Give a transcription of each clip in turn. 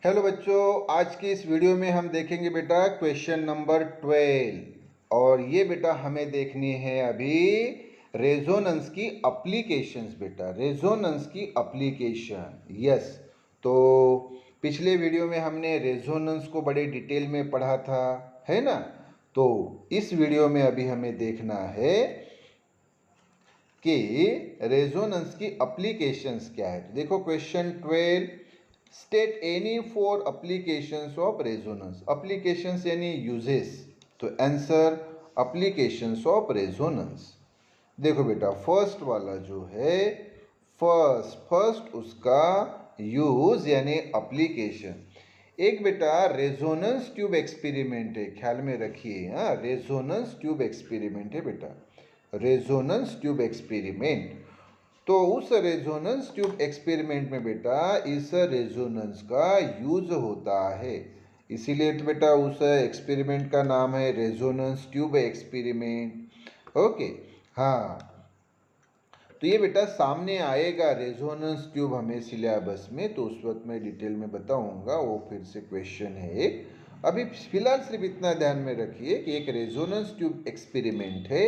Hello बच्चों, आज की इस वीडियो में हम देखेंगे बेटा क्वेश्चन नंबर 12। और ये बेटा हमें देखनी है अभी रेजोनेंस की एप्लीकेशंस। बेटा रेजोनेंस की एप्लीकेशन, यस। तो पिछले वीडियो में हमने रेजोनेंस को बड़े डिटेल में पढ़ा था, है ना। तो इस वीडियो में अभी हमें देखना है कि रेजोनेंस की एप्लीकेशंस क्या है। तो देखो question 12, state any four applications of resonance. Applications यानी यूजेस, तो आंसर एप्लीकेशंस ऑफ रेजोनेंस। देखो बेटा फर्स्ट वाला जो है, फर्स्ट उसका यूज यानी एप्लीकेशन। एक बेटा रेजोनेंस ट्यूब एक्सपेरिमेंट है, ख्याल में रखिए। हाँ, रेजोनेंस ट्यूब एक्सपेरिमेंट है बेटा, रेजोनेंस ट्यूब एक्सपेरिमेंट। तो उस रेजोनेंस ट्यूब एक्सपेरिमेंट में बेटा इस रेजोनेंस का यूज होता है, इसीलिए तो बेटा उस एक्सपेरिमेंट का नाम है रेजोनेंस ट्यूब एक्सपेरिमेंट। ओके, हाँ। तो ये बेटा सामने आएगा रेजोनेंस ट्यूब हमें सिलेबस में, तो उस वक्त मैं डिटेल में बताऊंगा, वो फिर से क्वेश्चन है एक। अभी फिलहाल सिर्फ इतना ध्यान में रखिए कि एक रेजोनेंस ट्यूब एक्सपेरिमेंट है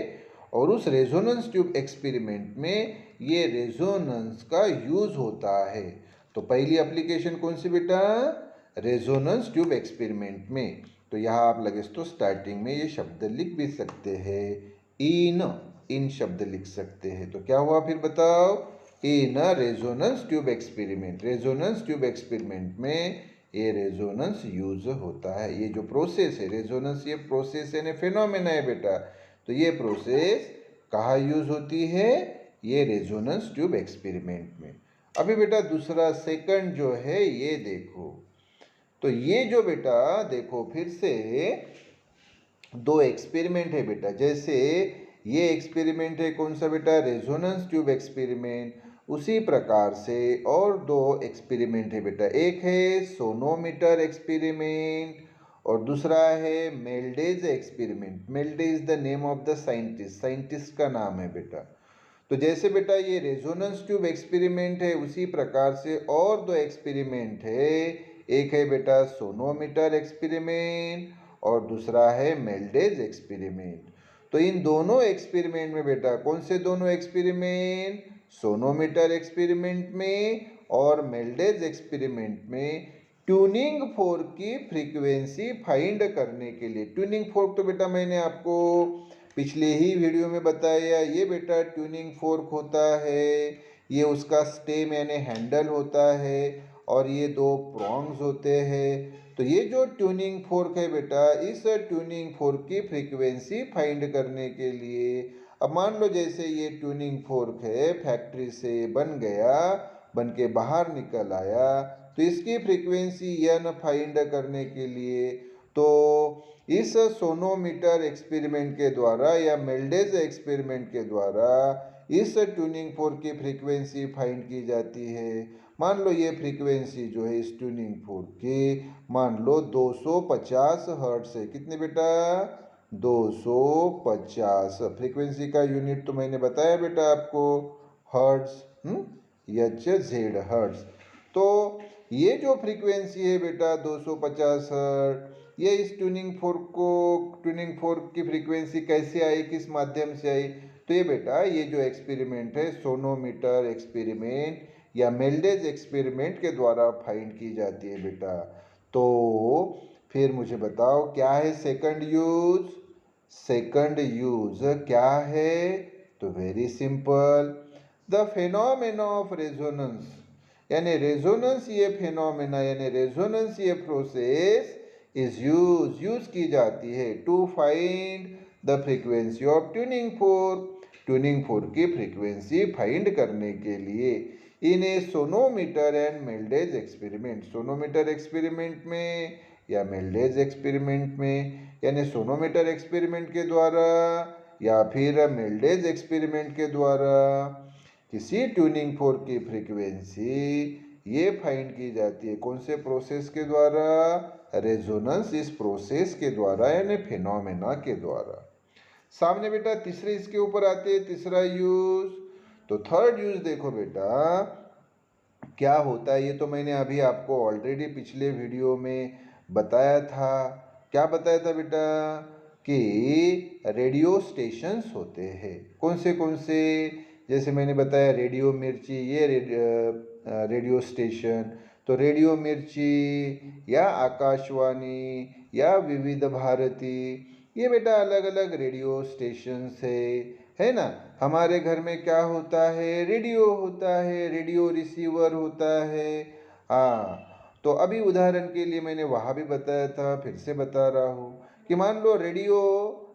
और उस रेजोनेंस ट्यूब एक्सपेरिमेंट में ये रेजोनेंस का यूज होता है। तो पहली एप्लीकेशन कौन सी बेटा, रेजोनेंस ट्यूब एक्सपेरिमेंट में। तो यहाँ आप लगे तो स्टार्टिंग में ये शब्द लिख भी सकते हैं, इन शब्द लिख सकते हैं। तो क्या हुआ फिर बताओ, in resonance tube experiment, resonance tube experiment में ये रेजोनेंस यूज होता है। ये जो प्रोसेस है रेजोनेंस, ये प्रोसेस है, फेनोमेना है बेटा। तो ये प्रोसेस कहाँ यूज होती है, ये रेजोनेंस ट्यूब एक्सपेरिमेंट में। अभी बेटा दूसरा सेकंड जो है ये देखो, तो ये जो बेटा देखो फिर से दो एक्सपेरिमेंट है बेटा। जैसे ये एक्सपेरिमेंट है कौन सा बेटा, रेजोनेंस ट्यूब एक्सपेरिमेंट। उसी प्रकार से और दो एक्सपेरिमेंट है बेटा, एक है सोनोमीटर एक्सपेरिमेंट और दूसरा है Melde's experiment. Melde's the name of the scientist, scientist का नाम है बेटा। तो जैसे बेटा ये रेजोनेंस ट्यूब एक्सपेरिमेंट है, उसी प्रकार से और दो एक्सपेरिमेंट है, एक है बेटा सोनोमीटर एक्सपेरिमेंट और दूसरा है मेल्डेज एक्सपेरिमेंट। तो इन दोनों एक्सपेरिमेंट में बेटा, कौन से दोनों एक्सपेरिमेंट, सोनोमीटर एक्सपेरिमेंट में और मेल्डेज एक्सपेरिमेंट में ट्यूनिंग फोर्क की फ्रीक्वेंसी फाइंड करने के लिए। ट्यूनिंग फोर्क तो बेटा मैंने आपको पिछले ही वीडियो में बताया, ये बेटा ट्यूनिंग फोर्क होता है, ये उसका स्टेम यानी हैंडल होता है और ये दो प्रॉन्ग्स होते हैं। तो ये जो ट्यूनिंग फोर्क है बेटा, इस ट्यूनिंग फोर्क की फ्रीक्वेंसी फाइंड करने के लिए, अब मान लो जैसे ये ट्यूनिंग फोर्क है, फैक्ट्री से बन गया, बन के बाहर निकल आया, तो इसकी फ्रीक्वेंसी एन फाइंड करने के लिए तो इस सोनोमीटर एक्सपेरिमेंट के द्वारा या मेल्डेज एक्सपेरिमेंट के द्वारा इस ट्यूनिंग फोर्क की फ्रीक्वेंसी फाइंड की जाती है। मान लो ये फ्रीक्वेंसी जो है इस ट्यूनिंग फोर्क की, मान लो 250 हर्ट्ज है। कितने बेटा, 250। फ्रीक्वेंसी का यूनिट तो मैंने बताया बेटा आपको, हर्ट्ज, एच-जेड, हर्ट्ज। तो ये जो फ्रीक्वेंसी है बेटा 250 हर्ट्ज, ये इस ट्यूनिंग फोर्क की फ्रीक्वेंसी कैसे आई, किस माध्यम से आई, तो ये बेटा ये जो एक्सपेरिमेंट है सोनोमीटर एक्सपेरिमेंट या मेल्डेज एक्सपेरिमेंट के द्वारा फाइंड की जाती है बेटा। तो फिर मुझे बताओ क्या है सेकंड यूज, सेकंड यूज क्या है, तो very simple, the phenomena of resonance, यानी रेजोनेंस ये फेनोमेना यानी रेजोनेंस ये प्रोसेस इज यूज की जाती है to find the frequency of tuning fork, tuning fork की फ्रीक्वेंसी फाइंड करने के लिए in a sonometer and Melde's experiment. Sonometer experiment में या मेल्डेज एक्सपेरिमेंट में, यानी सोनोमीटर एक्सपेरिमेंट के द्वारा या फिर मेल्डेज एक्सपेरिमेंट के द्वारा किसी ट्यूनिंग फोर्क की फ्रीक्वेंसी ये फाइंड की जाती है कौन से प्रोसेस के द्वारा, रेजोनेंस इस प्रोसेस के द्वारा यानी फिनोमेना के द्वारा। सामने बेटा तीसरे इसके ऊपर आते हैं, तीसरा यूज। तो थर्ड यूज देखो बेटा, क्या होता है ये तो मैंने अभी आपको ऑलरेडी पिछले वीडियो में बताया था। क्या बताया था बेटा? कि रेडियो स्टेशंस होते हैं। कौन से? जैसे मैंने बताया रेडियो मिर्ची, ये रेडियो स्टेशन। तो रेडियो मिर्ची या आकाशवाणी या विविध भारती, ये बेटा अलग अलग रेडियो स्टेशंस है ना। हमारे घर में क्या होता है? रेडियो होता है, रेडियो रिसीवर होता है। हाँ, तो अभी उदाहरण के लिए मैंने वहाँ भी बताया था, फिर से बता रहा हूँ कि मान लो रेडियो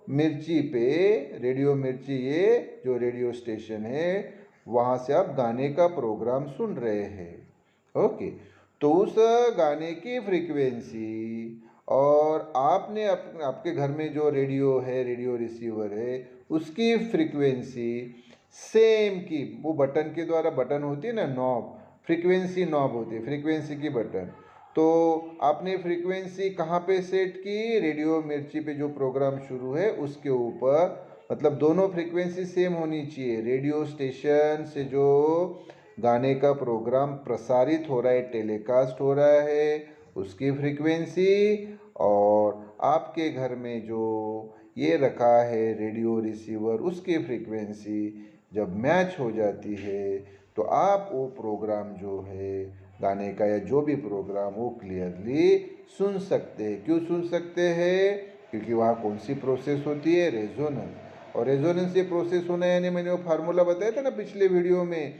मिर्ची पे, रेडियो मिर्ची ये जो रेडियो स्टेशन है, वहाँ से आप गाने का प्रोग्राम सुन रहे हैं। ओके, तो उस गाने की फ्रीक्वेंसी और आपने आपके घर में जो रेडियो है, रेडियो रिसीवर है, उसकी फ्रीक्वेंसी सेम की, वो बटन के द्वारा, बटन होती है ना नॉब, फ्रीक्वेंसी नॉब होती है, फ्रीक्वेंसी की बटन। तो आपने फ्रीक्वेंसी कहाँ पे सेट की? रेडियो मिर्ची पे जो प्रोग्राम शुरू है उसके ऊपर। मतलब दोनों फ्रीक्वेंसी सेम होनी चाहिए। रेडियो स्टेशन से जो गाने का प्रोग्राम प्रसारित हो रहा है, टेलीकास्ट हो रहा है, उसकी फ्रीक्वेंसी, और आपके घर में जो ये रखा है रेडियो रिसीवर, उसकी फ्रीक्वेंसी जब मैच हो जाती है तो आप वो प्रोग्राम जो है गाने का या जो भी प्रोग्राम, वो क्लियरली सुन सकते हैं। क्यों सुन सकते हैं? क्योंकि वहाँ कौन सी प्रोसेस होती है? रेजोनेंस। और रेजोनेंस ये प्रोसेस होना है, यानी मैंने वो फार्मूला बताया था ना पिछले वीडियो में,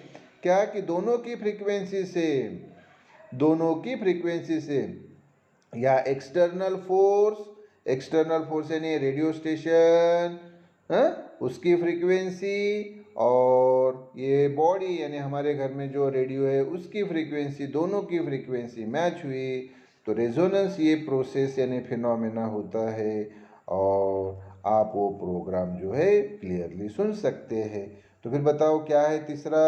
क्या कि दोनों की फ्रीक्वेंसी से, दोनों की फ्रीक्वेंसी से, या एक्सटर्नल फोर्स यानी रेडियो स्टेशन, उसकी फ्रीक्वेंसी, और ये बॉडी यानी हमारे घर में जो रेडियो है उसकी फ्रीक्वेंसी, दोनों की फ्रीक्वेंसी मैच हुई तो रेजोनेंस ये प्रोसेस यानी फिनोमेना होता है, और आप वो प्रोग्राम जो है क्लियरली सुन सकते हैं। तो फिर बताओ क्या है तीसरा?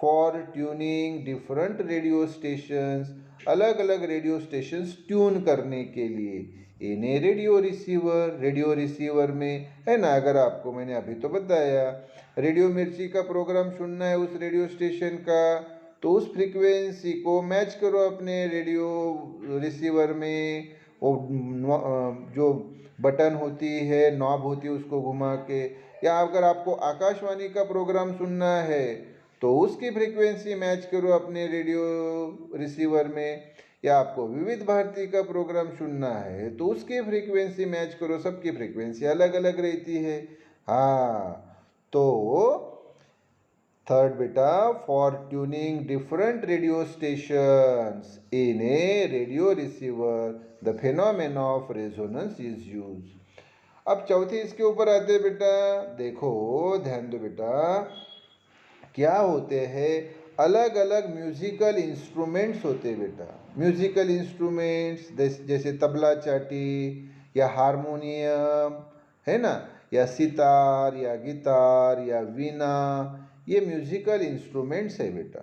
For tuning different radio stations, अलग अलग रेडियो स्टेशंस ट्यून करने के लिए इन्हें रेडियो रिसीवर में है ना। अगर आपको मैंने अभी तो बताया रेडियो मिर्ची का प्रोग्राम सुनना है उस रेडियो स्टेशन का, तो उस फ्रीक्वेंसी को मैच करो अपने रेडियो रिसीवर में। वो जो बटन होती है, नॉब होती है, उसको घुमा के। या अगर आपको आकाशवाणी का प्रोग्राम सुनना है तो उसकी फ्रीक्वेंसी मैच करो अपने रेडियो रिसीवर में। या आपको विविध भारती का प्रोग्राम सुनना है तो उसकी फ्रीक्वेंसी मैच करो। सबकी फ्रीक्वेंसी अलग अलग रहती है। हाँ, तो थर्ड बेटा, for tuning different radio stations in A radio receiver the phenomena of resonance is use. अब चौथी इसके ऊपर आते हैं बेटा। देखो, ध्यान दो बेटा, क्या होते हैं? अलग अलग म्यूजिकल इंस्ट्रूमेंट्स होते हैं बेटा। म्यूजिकल इंस्ट्रूमेंट्स जैसे तबला चाटी या हारमोनियम, है ना, या सितार या गिटार या वीणा, ये म्यूजिकल इंस्ट्रूमेंट्स है बेटा।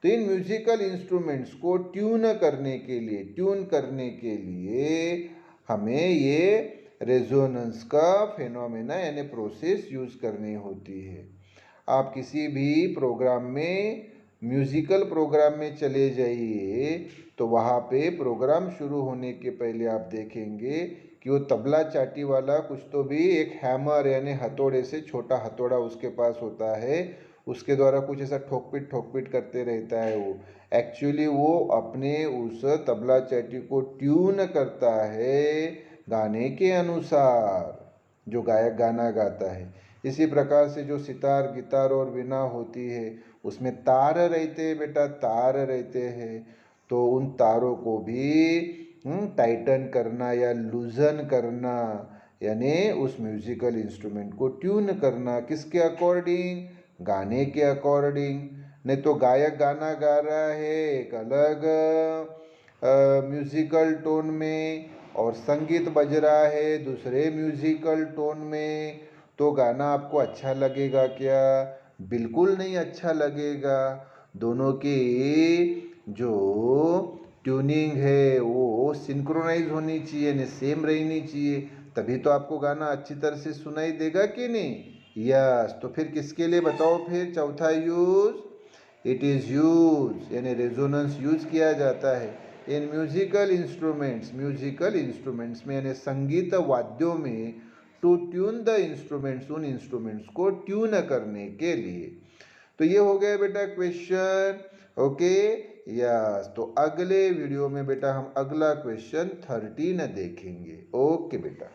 तो इन म्यूजिकल इंस्ट्रूमेंट्स को ट्यून करने के लिए हमें ये रेजोनेंस का फेनोमेना यानी प्रोसेस यूज करनी होती है। आप किसी भी प्रोग्राम में, म्यूजिकल प्रोग्राम में चले जाइए तो वहाँ पे प्रोग्राम शुरू होने के पहले आप देखेंगे कि वो तबला चाटी वाला कुछ तो भी एक हैमर यानी हथौड़े से, छोटा हथौड़ा उसके पास होता है, उसके द्वारा कुछ ऐसा ठोक पीट करते रहता है। वो एक्चुअली वो अपने उस तबला चाटी को ट्यून करता है गाने के अनुसार, जो गायक गाना गाता है। इसी प्रकार से जो सितार, गिटार और वीणा होती है उसमें तार रहते हैं बेटा, तार रहते हैं। तो उन तारों को भी टाइटन करना या लूजन करना, यानी उस म्यूजिकल इंस्ट्रूमेंट को ट्यून करना किसके अकॉर्डिंग? गाने के अकॉर्डिंग। नहीं तो गायक गाना गा रहा है एक अलग म्यूजिकल टोन में और संगीत बज रहा है दूसरे म्यूजिकल टोन में, तो गाना आपको अच्छा लगेगा क्या? बिल्कुल नहीं अच्छा लगेगा। दोनों की जो ट्यूनिंग है वो सिंक्रोनाइज होनी चाहिए, यानी सेम रहनी चाहिए, तभी तो आपको गाना अच्छी तरह से सुनाई देगा कि नहीं। यस, तो फिर किसके लिए बताओ? फिर चौथा यूज इट इज़ यूज, यानी रेजोनेंस यूज किया जाता है इन म्यूजिकल इंस्ट्रूमेंट्स में, यानी संगीत वाद्यों में, टू ट्यून द इंस्ट्रूमेंट्स, उन इंस्ट्रूमेंट्स को ट्यून करने के लिए। तो ये हो गया बेटा क्वेश्चन। ओके यस, तो अगले वीडियो में बेटा हम अगला क्वेश्चन 13 देखेंगे। ओके बेटा।